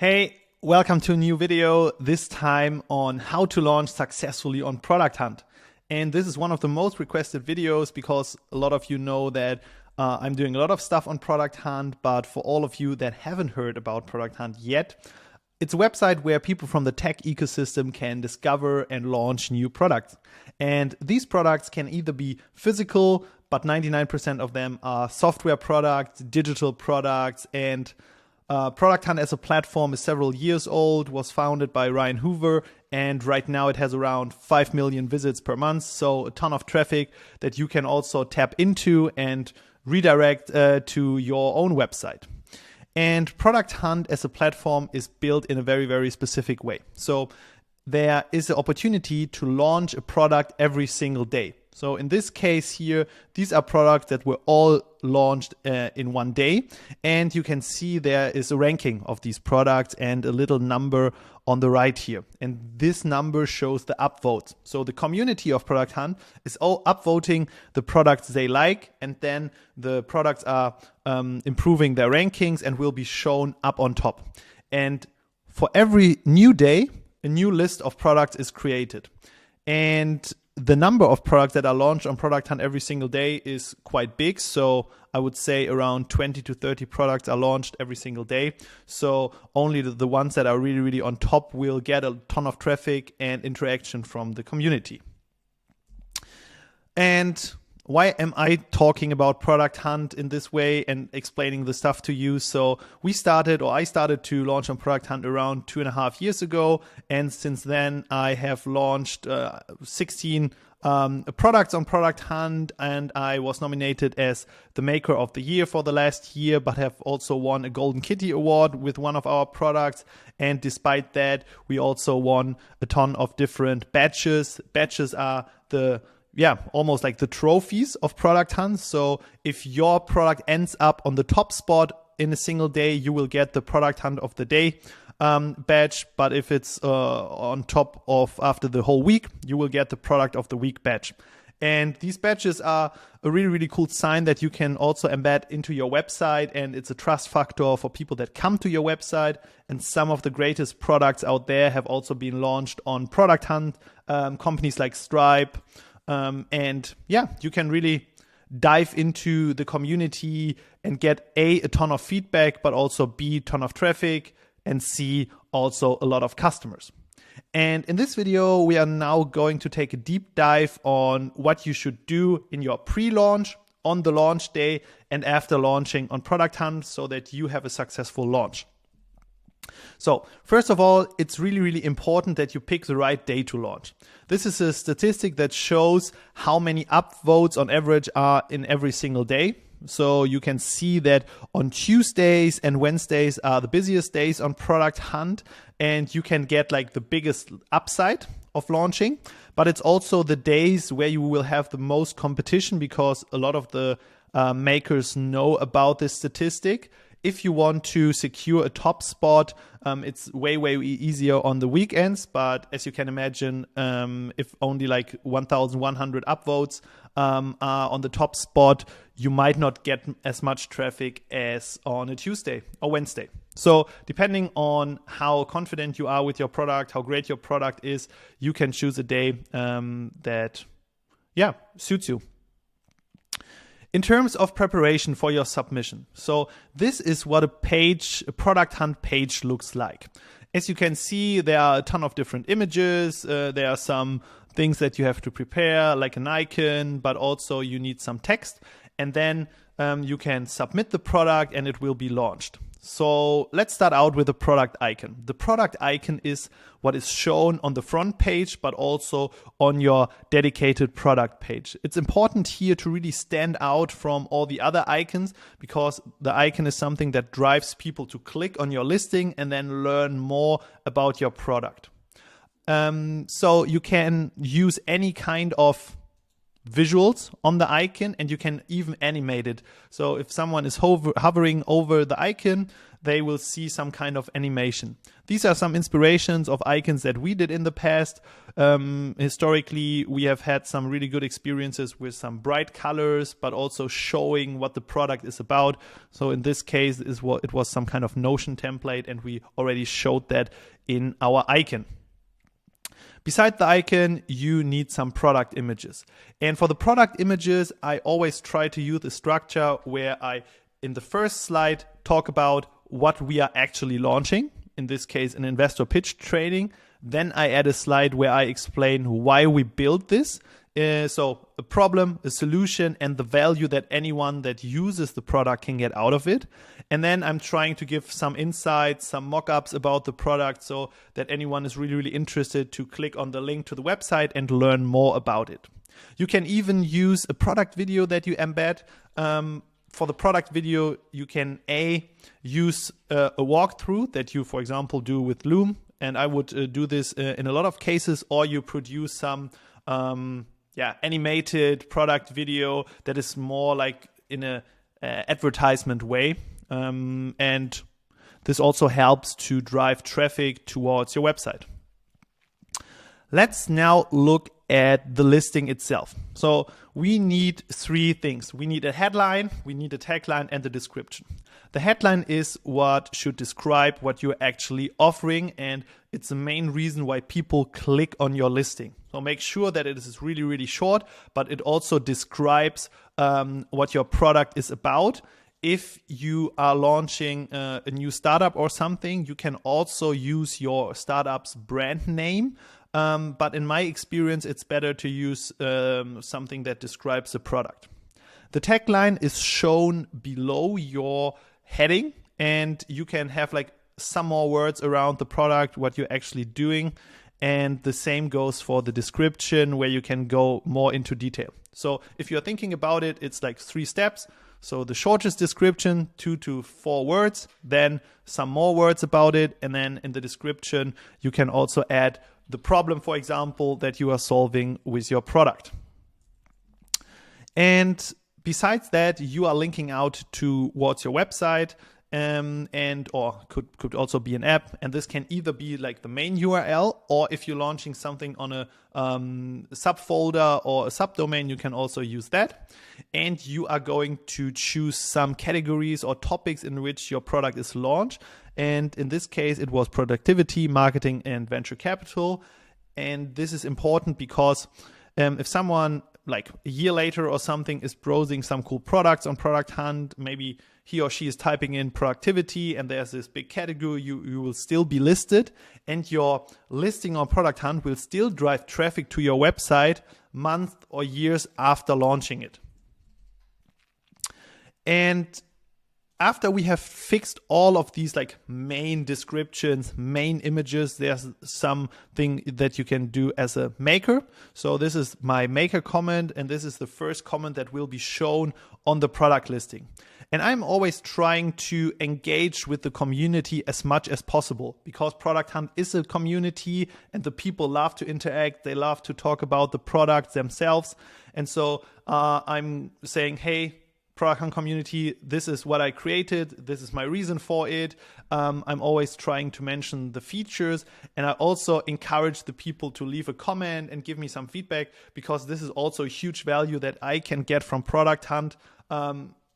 Hey, welcome to a new video, this time on how to launch successfully on ProductHunt. And this is one of the most requested videos because a lot of you know that I'm doing a lot of stuff on ProductHunt, but for all of you that haven't heard about ProductHunt yet, it's a website where people from the tech ecosystem can discover and launch new products. And these products can either be physical, but 99% of them are software products, digital products, and ProductHunt as a platform is several years old, was founded by Ryan Hoover, and right now it has around 5 million visits per month, so a ton of traffic that you can also tap into and redirect to your own website. And ProductHunt as a platform is built in a very, very specific way. So there is the opportunity to launch a product every single day. So in this case here, these are products that were all launched in one day. And you can see there is a ranking of these products and a little number on the right here. And this number shows the upvotes. So the community of ProductHunt is all upvoting the products they like. And then the products are improving their rankings and will be shown up on top. And for every new day, a new list of products is created. And the number of products that are launched on ProductHunt every single day is quite big. So I would say around 20 to 30 products are launched every single day. So only the ones that are really, really on top will get a ton of traffic and interaction from the community. And why am I talking about ProductHunt in this way and explaining the stuff to you? So I started to launch on ProductHunt around 2.5 years ago. And since then I have launched 16 products on ProductHunt, and I was nominated as the Maker of the Year for the last year, but have also won a Golden Kitty Award with one of our products. And despite that, we also won a ton of different badges. Badges are almost like the trophies of ProductHunt. So if your product ends up on the top spot in a single day, you will get the ProductHunt of the Day badge. But if it's on top of after the whole week, you will get the Product of the Week badge. And these badges are a really, really cool sign that you can also embed into your website. And it's a trust factor for people that come to your website. And some of the greatest products out there have also been launched on ProductHunt, companies like Stripe. You can really dive into the community and get a ton of feedback, but also B, ton of traffic, and C, also a lot of customers. And in this video, we are now going to take a deep dive on what you should do in your pre-launch, on the launch day, and after launching on ProductHunt so that you have a successful launch. So first of all, it's really, really important that you pick the right day to launch. This is a statistic that shows how many upvotes on average are in every single day. So you can see that on Tuesdays and Wednesdays are the busiest days on ProductHunt, and you can get like the biggest upside of launching. But it's also the days where you will have the most competition because a lot of the makers know about this statistic. If you want to secure a top spot, it's way, way easier on the weekends. But as you can imagine, if only like 1,100 upvotes are on the top spot, you might not get as much traffic as on a Tuesday or Wednesday. So depending on how confident you are with your product, how great your product is, you can choose a day that suits you. In terms of preparation for your submission, so this is what a ProductHunt page looks like. As you can see, there are a ton of different images. There are some things that you have to prepare, like an icon, but also you need some text. And then you can submit the product and it will be launched. So let's start out with the product icon. The product icon is what is shown on the front page, but also on your dedicated product page. It's important here to really stand out from all the other icons because the icon is something that drives people to click on your listing and then learn more about your product. So you can use any kind of visuals on the icon, and you can even animate it. So if someone is hovering over the icon, they will see some kind of animation. These are some inspirations of icons that we did in the past. Historically, we have had some really good experiences with some bright colors, but also showing what the product is about. So in this case, it was some kind of Notion template, and we already showed that in our icon. Beside the icon, you need some product images. And for the product images, I always try to use a structure where I, in the first slide, talk about what we are actually launching. In this case, an investor pitch training. Then I add a slide where I explain why we built this. So a problem, a solution, and the value that anyone that uses the product can get out of it. And then I'm trying to give some insights, some mock-ups about the product so that anyone is really, really interested to click on the link to the website and learn more about it. You can even use a product video that you embed. For the product video, you can use a walkthrough that you, for example, do with Loom. And I would do this in a lot of cases, or you produce some animated product video that is more like in a advertisement way. And this also helps to drive traffic towards your website. Let's now look at the listing itself. So we need three things. We need a headline, we need a tagline, and a description. The headline is what should describe what you're actually offering, and it's the main reason why people click on your listing. So make sure that it is really, really short, but it also describes what your product is about. If you are launching a new startup or something, you can also use your startup's brand name. But in my experience, it's better to use something that describes the product. The tagline is shown below your heading, and you can have like some more words around the product, what you're actually doing. And the same goes for the description, where you can go more into detail. So if you're thinking about it, it's like 3 steps. So the shortest description, 2 to 4 words, then some more words about it. And then in the description, you can also add the problem, for example, that you are solving with your product. And besides that, you are linking out towards your website, or could also be an app. And this can either be like the main URL, or if you're launching something on a subfolder or a subdomain, you can also use that. And you are going to choose some categories or topics in which your product is launched. And in this case, it was productivity, marketing, and venture capital. And this is important because if someone like a year later or something is browsing some cool products on ProductHunt, maybe he or she is typing in productivity and there's this big category, you will still be listed, and your listing on ProductHunt will still drive traffic to your website months or years after launching it. And after we have fixed all of these like main descriptions, main images, there's something that you can do as a maker. So this is my maker comment, and this is the first comment that will be shown on the product listing. And I'm always trying to engage with the community as much as possible, because ProductHunt is a community and the people love to interact. They love to talk about the products themselves. And so I'm saying, hey, ProductHunt community, this is what I created. This is my reason for it. I'm always trying to mention the features, and I also encourage the people to leave a comment and give me some feedback, because this is also a huge value that I can get from ProductHunt.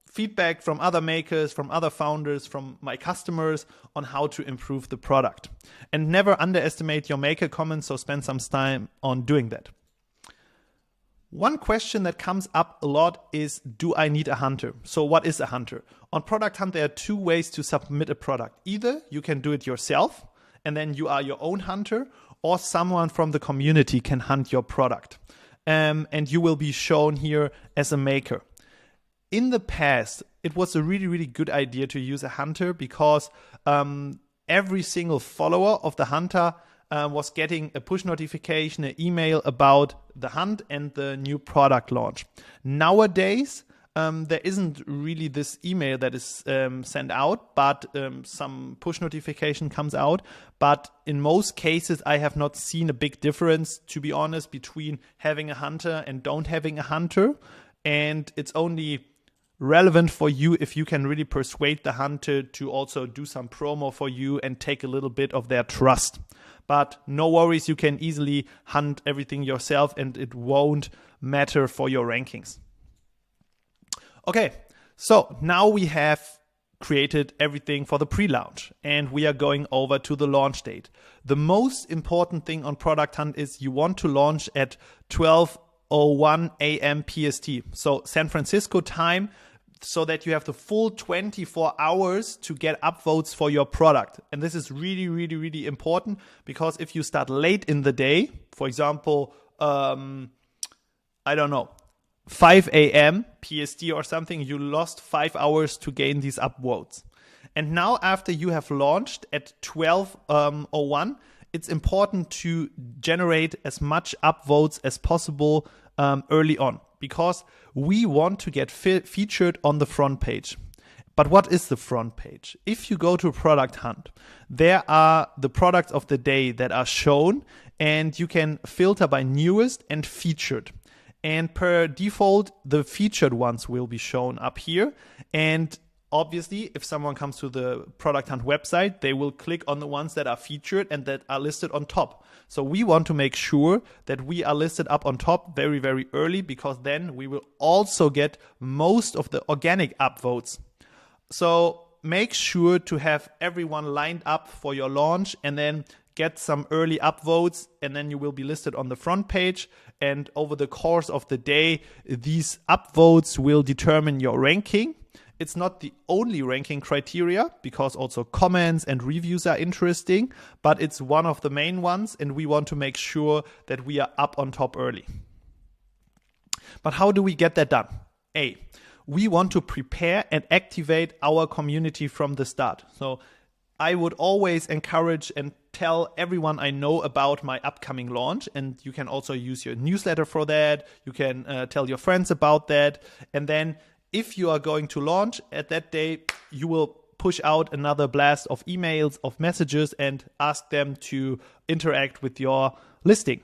Feedback from other makers, from other founders, from my customers on how to improve the product. And never underestimate your maker comments, so spend some time on doing that. One question that comes up a lot is, do I need a hunter? So what is a hunter? On ProductHunt, there are 2 ways to submit a product. Either you can do it yourself, and then you are your own hunter, or someone from the community can hunt your product. And you will be shown here as a maker. In the past, it was a really, really good idea to use a hunter, because every single follower of the hunter was getting a push notification, an email about the hunt and the new product launch. Nowadays, there isn't really this email that is sent out, but some push notification comes out. But in most cases, I have not seen a big difference, to be honest, between having a hunter and don't having a hunter. And it's only relevant for you if you can really persuade the hunter to also do some promo for you and take a little bit of their trust. But no worries, you can easily hunt everything yourself and it won't matter for your rankings. Okay, so now we have created everything for the pre-launch and we are going over to the launch date. The most important thing on Product Hunt is you want to launch at 12:01 a.m. PST, so San Francisco time, so that you have the full 24 hours to get upvotes for your product. And this is really, really, really important, because if you start late in the day, for example, I don't know, 5 a.m. PST or something, you lost 5 hours to gain these upvotes. And now after you have launched at 12:01, it's important to generate as much upvotes as possible early on, because we want to get featured on the front page. But what is the front page? If you go to Product Hunt, there are the products of the day that are shown, and you can filter by newest and featured. And per default, the featured ones will be shown up here. And obviously, if someone comes to the Product Hunt website, they will click on the ones that are featured and that are listed on top. So we want to make sure that we are listed up on top very, very early, because then we will also get most of the organic upvotes. So make sure to have everyone lined up for your launch and then get some early upvotes, and then you will be listed on the front page. And over the course of the day, these upvotes will determine your ranking. It's not the only ranking criteria, because also comments and reviews are interesting, but it's one of the main ones, and we want to make sure that we are up on top early. But how do we get that done? We want to prepare and activate our community from the start. So I would always encourage and tell everyone I know about my upcoming launch, and you can also use your newsletter for that. You can tell your friends about that, and then if you are going to launch at that day, you will push out another blast of emails, of messages, and ask them to interact with your listing.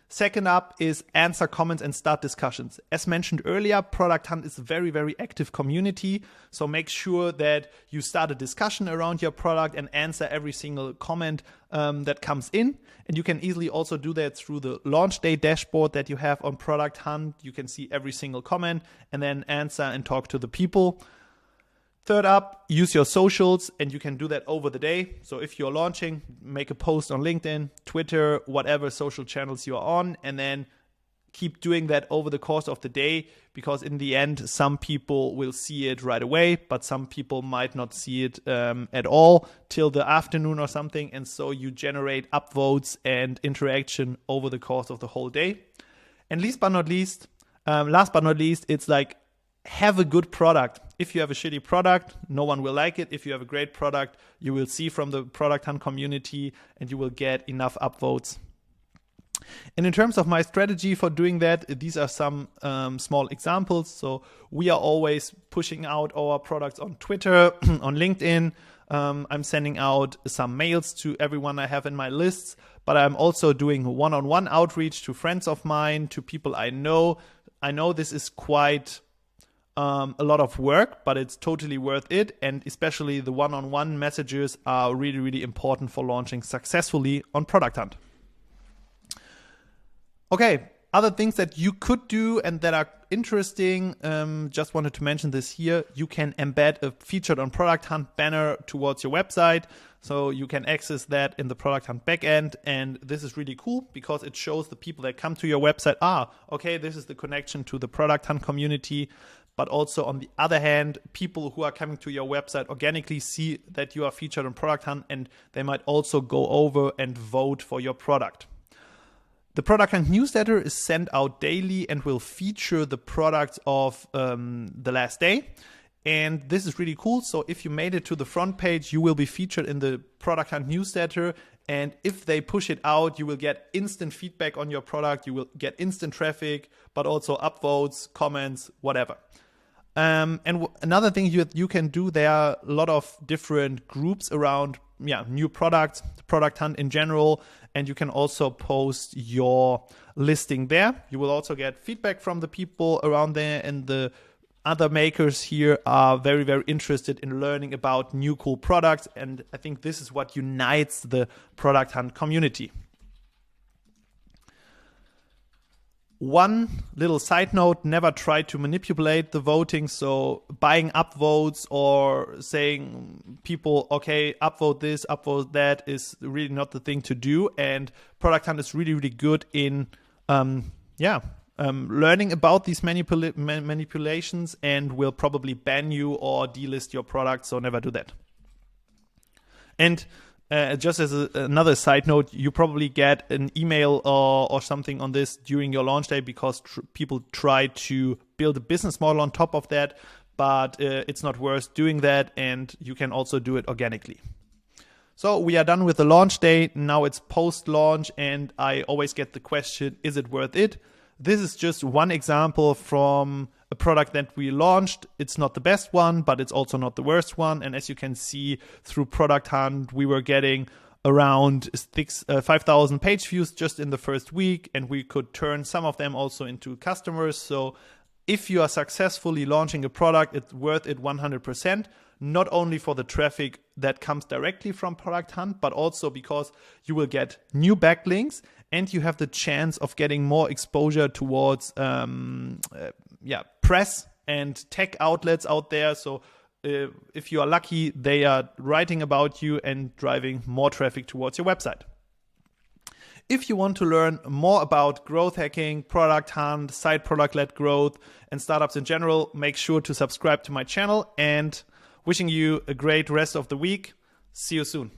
Second up is answer comments and start discussions. As mentioned earlier, Product Hunt is a very, very active community. So make sure that you start a discussion around your product and answer every single comment that comes in. And you can easily also do that through the launch day dashboard that you have on Product Hunt. You can see every single comment and then answer and talk to the people. Third up, use your socials, and you can do that over the day. So if you're launching, make a post on LinkedIn, Twitter, whatever social channels you're on, and then keep doing that over the course of the day, because in the end, some people will see it right away, but some people might not see it at all till the afternoon or something. And so you generate upvotes and interaction over the course of the whole day. And last but not least, it's like, have a good product. If you have a shitty product, no one will like it. If you have a great product, you will see from the Product Hunt community and you will get enough upvotes. And in terms of my strategy for doing that, these are some small examples. So we are always pushing out our products on Twitter, on LinkedIn. I'm sending out some mails to everyone I have in my lists, but I'm also doing one-on-one outreach to friends of mine, to people I know. I know this is quite a lot of work, but it's totally worth it. And especially the one-on-one messages are really, really important for launching successfully on Product Hunt. Okay, other things that you could do and that are interesting, just wanted to mention this here. You can embed a featured on Product Hunt banner towards your website. So you can access that in the Product Hunt backend. And this is really cool because it shows the people that come to your website, okay, this is the connection to the Product Hunt community. But also on the other hand, people who are coming to your website organically see that you are featured on Product Hunt, and they might also go over and vote for your product. The Product Hunt newsletter is sent out daily and will feature the products of the last day. And this is really cool. So if you made it to the front page, you will be featured in the Product Hunt newsletter. And if they push it out, you will get instant feedback on your product. You will get instant traffic, but also upvotes, comments, whatever. Another thing you can do, there are a lot of different groups around new products, Product Hunt in general, and you can also post your listing there. You will also get feedback from the people around there, and the other makers here are very, very interested in learning about new cool products, and I think this is what unites the Product Hunt community. One little side note, never try to manipulate the voting. So buying upvotes or saying people, okay, upvote this, upvote that is really not the thing to do. And Product Hunt is really, really good in learning about these manipulations, and will probably ban you or delist your product. So never do that. And just as another side note, you probably get an email or something on this during your launch day, because people try to build a business model on top of that, but it's not worth doing that, and you can also do it organically. So we are done with the launch day. Now it's post-launch, and I always get the question, is it worth it? This is just one example from a product that we launched. It's not the best one, but it's also not the worst one. And as you can see through Product Hunt, we were getting around 5,000 page views just in the first week, and we could turn some of them also into customers. So if you are successfully launching a product, it's worth it 100%, not only for the traffic that comes directly from Product Hunt, but also because you will get new backlinks, and you have the chance of getting more exposure towards press and tech outlets out there. So if you are lucky, they are writing about you and driving more traffic towards your website. If you want to learn more about growth hacking, Product Hunt, side product-led growth, and startups in general, make sure to subscribe to my channel, and wishing you a great rest of the week. See you soon.